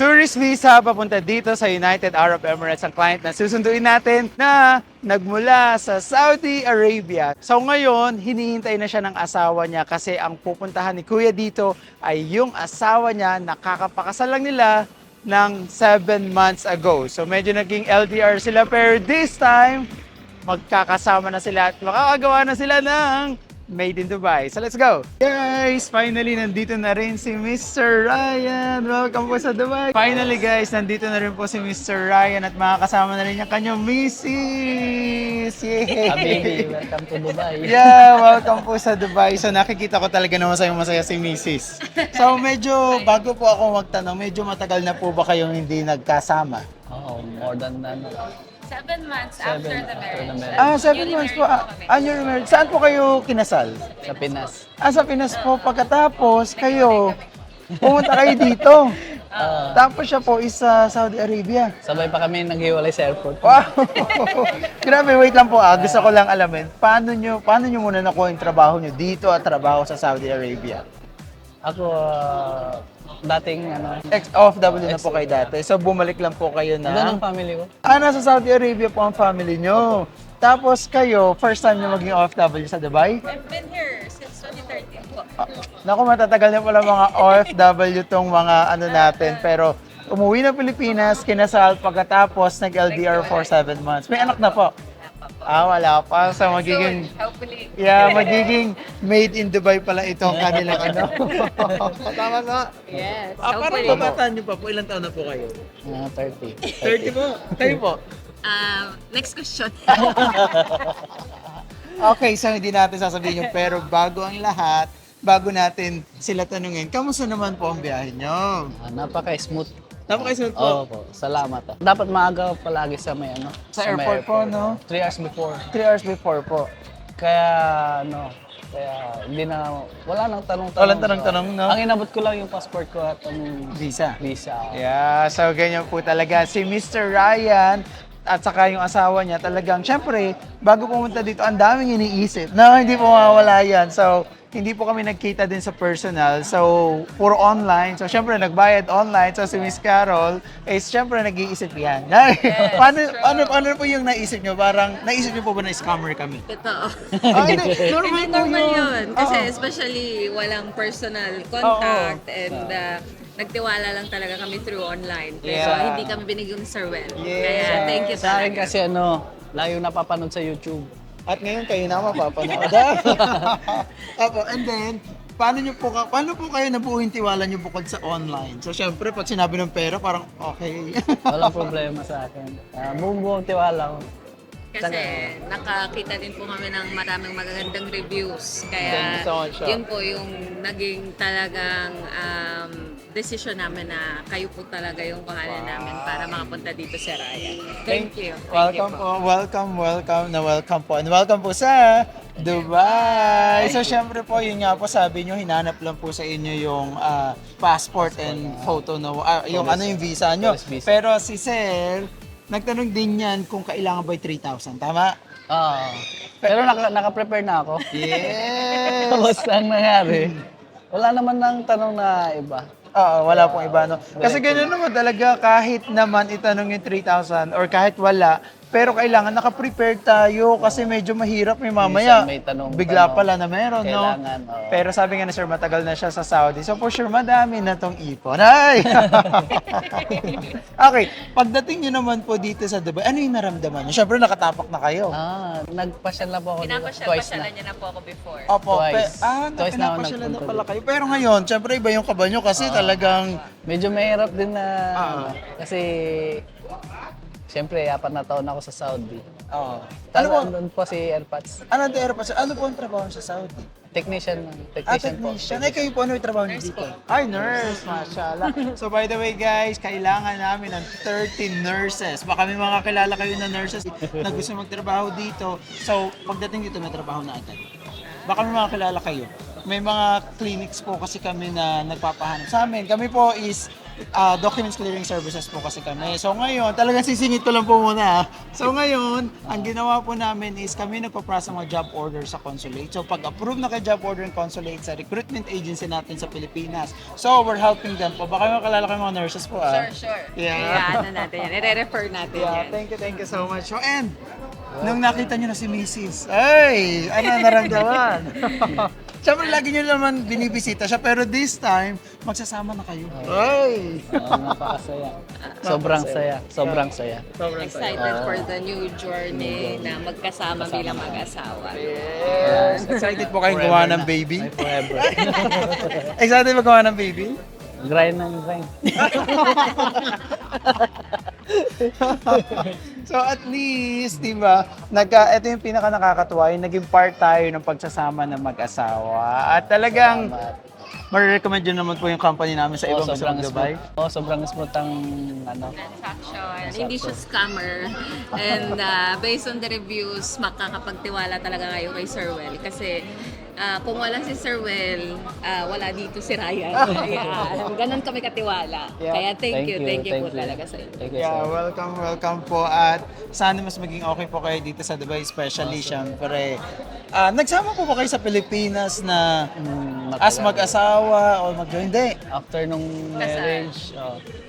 tourist visa papunta dito sa United Arab Emirates ang client na susunduin natin na nagmula sa Saudi Arabia. So ngayon, hinihintay na siya ng asawa niya kasi ang pupuntahan ni Kuya dito ay yung asawa niya na kakapakasal lang nila ng 7 months ago. So medyo naging LDR sila pero this time, magkakasama na sila at makakagawa na sila ng Made in Dubai. So let's go! Guys, finally nandito na rin si Mr. Ryan. Welcome po sa Dubai. Finally guys, nandito na rin po si Mr. Ryan at makakasama na rin yung kanyang Mrs. Yay! Habibi, welcome to Dubai. Yeah, welcome po sa Dubai. So nakikita ko talaga na masaya si Mrs. So medyo, bago po ako magtanong, medyo matagal na po ba kayong hindi nagkasama? Oo, more than 7 months after the marriage. Ah, 7 months po. You're married. Saan po kayo kinasal? sa Pinas. Sa Pinas po. Pagkatapos, kayo, pumunta kayo dito. Tapos siya po is sa Saudi Arabia. Sabay pa kami naghiwalay sa airport. Wow! Grabe, wait lang po. Gusto ko lang alamin. Paano nyo muna nakuha yung trabaho nyo dito at trabaho sa Saudi Arabia? Ako, dating Ex-OFW na po kayo dati. So, bumalik lang po kayo doon na... ang family ko. Nasa Saudi Arabia po ang family nyo. Tapos kayo, first time nyo maging OFW sa Dubai? I've been here since 2013 po. Naku, matatagal na pala mga OFW tong mga ano natin. Pero umuwi na Pilipinas, kinasal, pagkatapos nag-LDR for 7 months. May anak na po. Wala pa. So magiging, Soon, hopefully. magiging made in Dubai pala itong kanilang ano. Tama na. Yes, Parang hopefully. kabataan nyo pa po. Ilang taon na po kayo? 30. 30 po. Kayo po? Next question. Okay, so hindi natin sasabihin yung pero bago ang lahat, bago natin sila tanungin, kamusta naman po ang biyahe nyo? Napaka-smooth. Napakasunod po. Oo po, salamat. Dapat maaga palagi sa may Sa may airport po, no? 3 hours before. 3 hours before po. Kaya hindi na, wala nang tanong-tanong. Walang tanong-tanong, no? Ang inabot ko lang yung passport ko at ang Visa. visa. Yeah, so ganyan po talaga. Si Mr. Ryan at saka yung asawa niya talagang, syempre, bago pumunta dito, ang daming iniisip. No, hindi po mawawala yan. So, hindi po kami nagkita din sa personal. So, puro online. So, syempre, nagbayad online. So, si Miss Carol, syempre, nag-iisip yan. Paano po yung naisip nyo? Parang, naisip nyo po ba na scammer kami? Totoo. Hindi, Hindi normal po yun. Kasi Oo. especially walang personal contact and nagtiwala lang talaga kami through online. Pero Yeah. hindi kami binigyan ni Sir Well. Yeah. Kaya thank you Sa akin talaga. kasi layo napapanood sa YouTube. At ngayon kayo na mapapanood. Opo, and then, paano po kayo nabuhin tiwala nyo bukod sa online? So, syempre, pag sinabi ng pera, parang okay. Walang problema sa akin. Buong tiwala ko. Kasi nakakita din po kami ng maraming magagandang reviews. Thank Kaya you so much, yun po yung naging talagang decision namin na kayo po talaga yung pangalan namin para makapunta dito sa Raya. Thank you. Thank you Welcome po. Welcome po. And welcome po sa Dubai. So, syempre po, yun nga po, sabi nyo, hinanap lang po sa inyo yung passport and photo, no? Yung yung visa nyo. Tourist visa. Pero si Sir, nagtanong din yan kung kailangan ba yung 3,000. Tama? Oo. Pero naka-prepare na ako. Yes! Tapos ang nangyari, wala naman nang tanong na iba. Oo, wala pong iba, no? Kasi gano'n naman talaga, kahit naman itanong yung 3,000 or kahit wala, pero kailangan naka-prepared tayo kasi medyo mahirap mamaya. Minsan may tanong, Bigla pala na meron, kailangan, no? oo. Pero sabi nga ni Sir, matagal na siya sa Saudi. So for sure, madami na tong ipon. Ay! Okay, pagdating nyo naman po dito sa Dubai, ano yung naramdaman nyo? Siyempre, nakatapak na kayo. Nagpasyal na po ako dito. Twice na. Pinapasyal niya na po ako before. Opo, Twice. Twice na ako pinapasyalan na nagpunta pala dito. kayo. Pero ngayon, siyempre, iba yung kaba nyo kasi talagang... Medyo mahirap din na, kasi, siyempre, 4 na taon ako sa Saudi. Oo. Ano Ano po? doon po si Airpods. Ano po ang trabaho sa Saudi? Technician po. Technician. Ay, kayo po, ano yung trabaho niyo dito? Ay, nurse. Mashallah. So, by the way, guys, kailangan namin ng 30 nurses. Baka may mga kilala kayo na nurses na gusto magtrabaho dito. So, pagdating dito, may trabaho na agad. Baka may mga kilala kayo. May mga clinics po kasi kami na nagpapahanap sa amin. Kami po is documents clearing services po kasi kami. So ngayon, talagang sisingit ko lang po muna. So ngayon, ang ginawa po namin is kami nagpa-process ng mga job order sa consulate. So pag approve na kay job order ng consulate sa recruitment agency natin sa Pilipinas. So we're helping them po. Baka makalala kayo mga nurses po Sure. Yeah. Ano natin yan. I-refer natin Yeah, yan. thank you so much. So and, nung nakita nyo na si Mrs. Ay, ano naramdaman? Siyempre, lagi nyo naman binibisita siya, pero this time, magsasama na kayo. Ay! Napakasaya. Sobrang saya. Sobrang saya. Excited for the new journey na magkasama bilang mag-asawa. Yes! Excited po kayong gawa ng baby? Ay, forever. Excited ba gawa ng baby? Grind ng grind. So at least, di ba, ito yung pinaka nakakatuwa, yung naging part tayo ng pagsasama ng mag-asawa. At talagang, marirecommend yun naman po yung company namin sa ibang sobrang bansa ng Dubai. smooth. Sobrang smooth ang ano. Transaction. Hindi siya scammer. And based on the reviews, makakapagtiwala talaga kayo kay Sir Well. Kasi kung wala si Sir Well, wala dito si Ryan. Ganon kami katiwala. Yeah. Kaya thank you po you. talaga sa inyo. Thank you, Yeah, sir. welcome po. At sana mas maging okay po kayo dito sa Dubai, especially syempre. Nagsama po ba kayo sa Pilipinas na as mag-asawa o mag-join? Hindi. After nung marriage,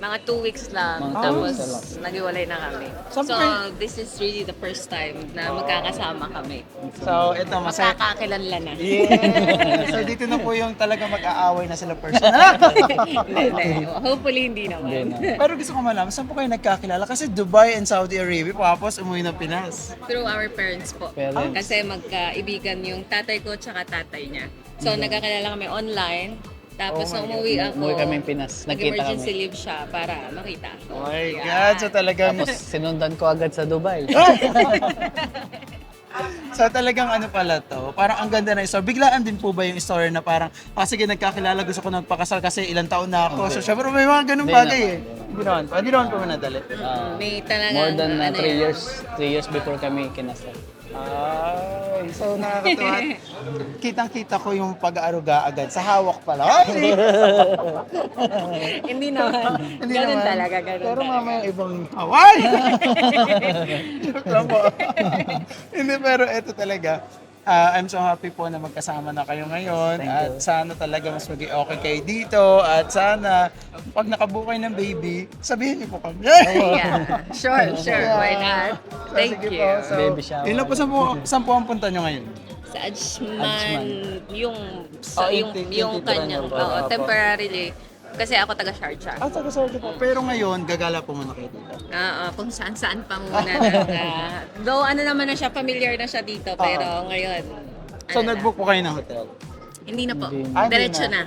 Mga 2 weeks lang. Mga 2 Tapos weeks na lang. naghiwalay na kami. Saan So po kayo? this is really the first time na magkakasama kami. So, ito, masaya. Magkakakilala na. Yeah. So, dito na po yung talaga mag-aaway na sila personal. Hindi. Hopefully hindi naman. Hindi na. Pero gusto ko malaman, saan po kayo nagkakilala? Kasi Dubai and Saudi Arabia, tapos umuwi ng Pinas. Through our parents po. Parents. Kasi magkaibigan yung tatay ko tsaka tatay niya. So nagkakilala kami online. Tapos nung umuwi ako, Umuwi kami ng Pinas. Nagkita nag-emergency kami. leave siya para makita ako. Oh my God, so talagang... Tapos sinundan ko agad sa Dubai. So talagang ano pala to, parang ang ganda na story. Biglaan din po ba yung story na parang, sige nagkakilala, gusto ko nagpakasal kasi ilang taon na ako. So syempre may mga ganun Hindi bagay eh. naman. Hindi naman po manadali. May talagang More than ano 3 yan. years. 3 years before kami kinasal. Ay, so nakakatuwa. Kitang-kita ko yung pag-aaruga agad sa hawak pala. Ay! Hindi naman. Hindi Ganun naman. talaga, ganun Pero talaga. mamaya ibang Hawaii! Joke lang po. Hindi, pero ito talaga. I'm so happy po na magkasama na kayo ngayon. Thank At you. sana talaga mas maging okay kayo dito. At sana, pag nakabukay ng baby, sabihin niyo po kami. Yeah. Sure. Why not? So, Thank sige you. po. So, Baby shower. yun lang po, saan po ang punta nyo ngayon? Sa Ajman, yung Oh, yung yung kanyang temporarily kasi ako taga Sharjah. Taga-Saudi po. Pero ngayon, gagala po muna kayo dito. Kung saan-saan pa muna. Though ano naman na siya, familiar na siya dito, pero ngayon, So, ano na. nag-book po kayo ng hotel? Hindi na po. Hindi na. Diretso na.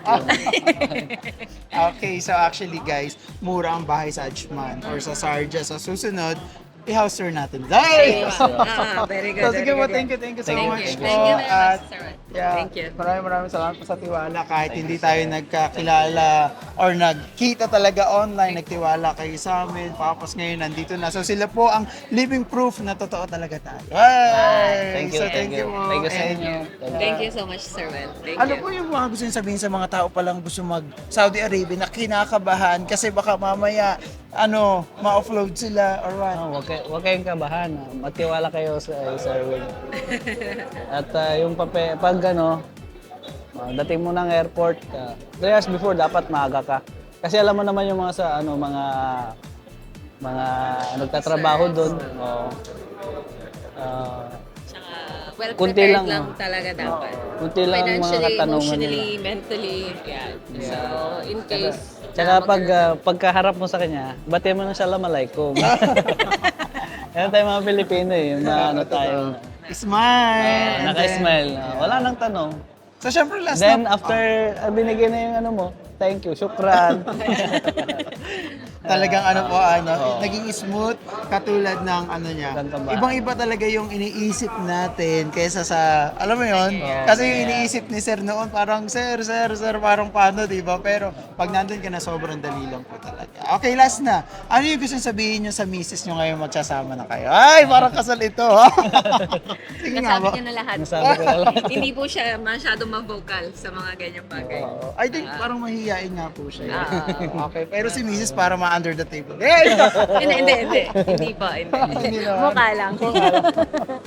Okay, so actually guys, mura ang bahay sa Ajman or sa Sharjah. Sa susunod, i-house tour natin. Ay! Very good. So sige very po, good. thank you so Thank much you. po. Thank you very At much, sir. yeah, Thank you. maraming salamat po sa tiwala. Kahit hindi tayo nagkakilala or nagkita talaga online, nagtiwala kayo sa amin. Tapos ngayon nandito na. So sila po ang living proof na totoo talaga tayo. Ay! Thank you. So thank you po. Thank you sa And inyo. Thank you so much, Sir Well. Thank ano you. po yung mga gusto nyo sabihin sa mga tao pa lang gusto mag Saudi Arabia na kinakabahan kasi baka mamaya ma-offload sila or what? Huwag kayong kabahan. Magtiwala kayo sa Sir Will. At yung pag dating mo ng airport, 3 hours before dapat maaga ka. Kasi alam mo naman yung mga nagtatrabaho doon. Tsaka well Kunti prepared lang, lang, oh. talaga dapat. Kunti lang mga Financially, katanungan emotionally, nila. mentally, yeah. So, in case... Tsaka pagkaharap mo sa kanya, bati mo na siya alaikum. Yan tayo mga Pilipino yung tayo. Smile! And Naka-smile. Wala nang tanong. So syempre last Then na, after binigay na yung mo, thank you, syukran. talagang naging smooth katulad ng ano niya. Ganda ba? Ibang-iba talaga yung iniisip natin kaysa sa, alam mo yon? Kasi yung iniisip ni Sir noon, parang Sir, parang paano, di ba? Pero pag nandun ka na, sobrang dali lang po talaga. Okay, last na. Ano yung gusto sabihin nyo sa misis nyo ngayon magsasama na kayo? Ay, parang kasal ito. Sige nga Nasabi ba? niya na lahat. Nasabi ko na lahat. Hindi po siya masyadong ma-vocal sa mga ganyang bagay. I think parang mahihiyain nga po siya. Okay, pero si Mrs. para ma-under the table. Hindi. Hindi po, hindi. Hindi naman. Mukha lang.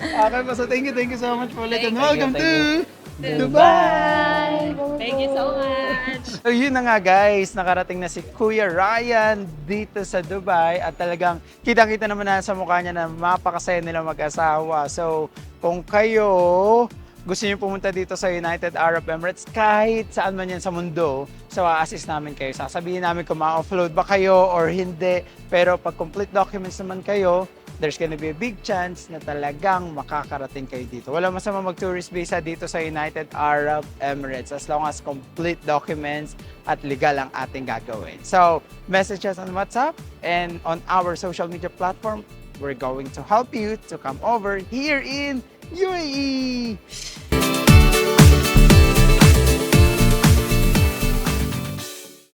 Okay po, so thank you so much po ulit. And Thank welcome you. to Dubai! Thank you so much. So yun na nga guys, nakarating na si Kuya Ryan dito sa Dubai at talagang kitang-kita naman na sa mukha niya na mapakasaya nila mag-asawa. So kung kayo gusto niyo pumunta dito sa United Arab Emirates, kahit saan man yan sa mundo, so assist namin kayo. Sasabihin namin kung ma-offload ba kayo or hindi. Pero pag complete documents naman kayo, there's gonna be a big chance na talagang makakarating kayo dito. Wala masama mag-tourist visa dito sa United Arab Emirates as long as complete documents at legal ang ating gagawin. So, message us on WhatsApp and on our social media platform. We're going to help you to come over here in UAE.